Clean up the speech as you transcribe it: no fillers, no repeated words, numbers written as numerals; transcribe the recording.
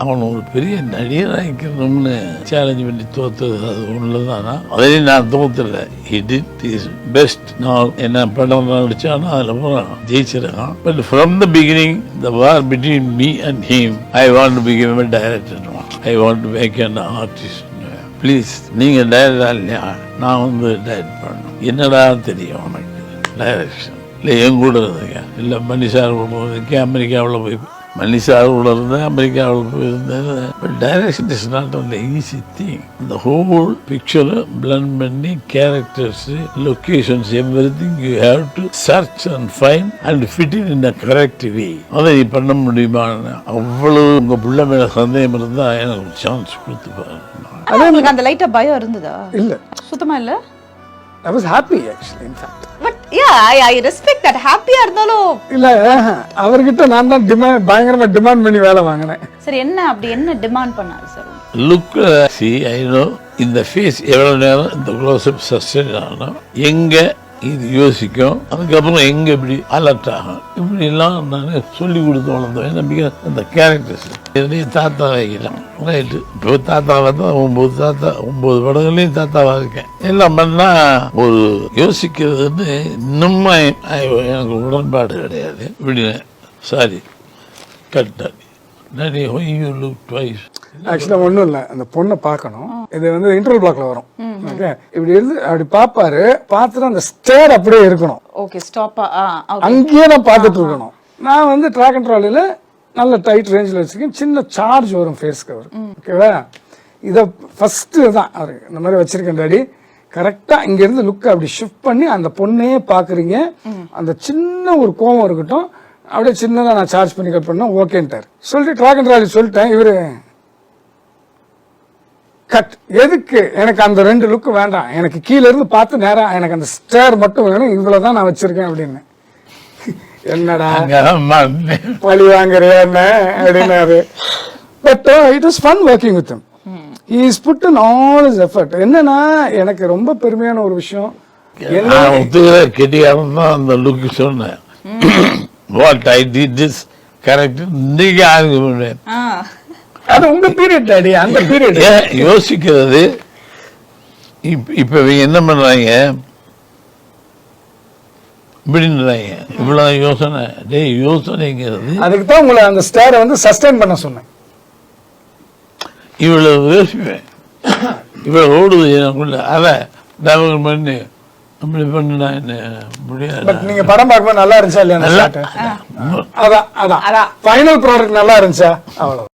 அவன் ஒரு பெரிய நடிகராக்கணும்னு சேலஞ்ச் பண்ணி தோத்தது அது உள்ளதானா அதையும் நான் தோத்துல இட் இஸ் பெஸ்ட். நான் என்ன படம் நடிச்சானோ அதுல ஜெயிச்சிருக்கான். But from the beginning the war between me and him I want to become a director. I want to make an artist. Please நீங்க டைரக்டரா இல்லையா, நான் டைரக்ட் பண்ணணும். என்னடா தெரியும் உனக்கு டைரக்ஷன்? இல்லை என் கூட இருந்தீங்க, இல்லை மணிசார் போகிறதுக்கு அமெரிக்காவில் போய் மணிசார் கூட இருந்தேன், அமெரிக்காவில் போயிருந்தேன். But direction is not only easy thing. இந்த ஹோல் பிக்சரை பிளண்ட் பண்ணி characters, locations, everything you have to search and find and fit in a correct way. அதை நீ பண்ண முடியுமான்னு அவ்வளவு உங்கள் பிள்ளை மேலே சந்தேகம் இருந்தால் எனக்கு சான்ஸ் கொடுத்து பாருங்க. அதே உங்களுக்கு அந்த லைட்டா பயம் இருந்ததா? இல்ல, சுத்தமா இல்ல. I was happy actually in fact. But yeah, I respect that. Happy இருந்தாலும் இல்ல, அவர்கிட்ட நான் தான் பயங்கரமா டிமாண்ட் பண்ணி வேலை வாங்கினேன். சரி, என்ன அப்படி என்ன டிமாண்ட் பண்ணாரு sir? Look C I know இந்த ஃபேஸ் எவ்வளவு நேரம் இந்த க்ளோஸ்அப் சஸ்டெயின் ஆகணும், எங்க இது யோசிக்கும், அதுக்கப்புறம் எங்க இப்படி அலர்ட் ஆகும், இப்படி எல்லாம் நான் சொல்லி கொடுத்து வளர்ந்தேன். நம்பிக்கை அந்த கேரக்டர்ஸ் என்னைய தாத்தா வைக்கலாம். ரைட்டு, இப்போ தாத்தா வந்து 9 படங்களையும் தாத்தாவா இருக்கேன். எல்லாம் பண்ணா ஒரு யோசிக்கிறதுன்னு இன்னும் எனக்கு உடன்பாடு கிடையாது. இப்படி sorry cut daddy you look twice. ஆக்சுவலா ஒண்ணும் இல்ல, அந்த பொண்ணை பார்க்கணும். இது இன்டர்வல் பிளாக்ல வரும். ஓகே, இப்படி இருந்து அப்படி பாப்பாரு, பார்த்துட்டு அந்த ஸ்டேர் அப்படியே இருக்கணும். ஓகே, ஸ்டாப்பா அங்கேயே நான் பார்த்துட்டு இருக்கணும். நான் ட்ராக் அண்ட் ட்ராலில நல்ல டைட் ரேஞ்சில் வச்சிருக்கேன். சின்ன சார்ஜ் வரும் ஃபேஸ்க்கு வரும். ஓகேவா, இதை ஃபர்ஸ்ட் தான் அவரு இந்த மாதிரி வச்சிருக்கேன் டாடி. கரெக்டா இங்க இருந்து லுக் அப்படி ஷிஃப்ட் பண்ணி அந்த பொண்ணையே பாக்குறீங்க. அந்த சின்ன ஒரு கோவம் இருக்கட்டும், அப்படியே சின்னதா நான் சார்ஜ் பண்ணி கட் பண்ணா ஓகேன்ட்டார். சொல்லிட்டு ட்ராக் அண்ட் ட்ராலி சொல்லிட்டேன். இவரு கட். எதுக்கு எனக்கு அந்த 2 லுக் வேண்டாம், எனக்கு கீழே இருந்து பார்த்து நேரா எனக்கு அந்த ஸ்டேர் மட்டும் வேணும், இவ்வளவுதான் நான் வச்சிருக்கேன் அப்படின்னு. என்னடா பழி வாங்குறியா என்ன அப்படின்னாரு. But it was fun working with him. He is put in all his effort. என்னன்னா எனக்கு ரொம்ப பெருமையான ஒரு விஷயம், கெட்டியாரம் தான் அந்த லுக் சொன்னேன். What I did this correct. இன்னைக்கு யாருக்கு அது உங்க பீரியட் டாடி, அந்த பீரியட் யோசிக்கிறது. இப்ப என்ன பண்றாங்க இப்படின்றாங்க, இவ்வளவு யோசனை. டேய், யோசனைங்கிறது அதுக்கு தான் உங்களை அந்த ஸ்டாரை சஸ்டைன் பண்ண சொன்னேன். இவ்வளவு யோசிப்பேன், இவ்வளவு ஓடுது எனக்குள்ள. அதை டெவலப் பண்ணி அப்படி பண்ணுனா என்ன முடியாது. பட் நீங்க படம் பார்க்கும்போது நல்லா இருந்துச்சா இல்லையா? அதான் ஃபைனல் ப்ராடக்ட் நல்லா இருந்துச்சா? அவ்வளவு.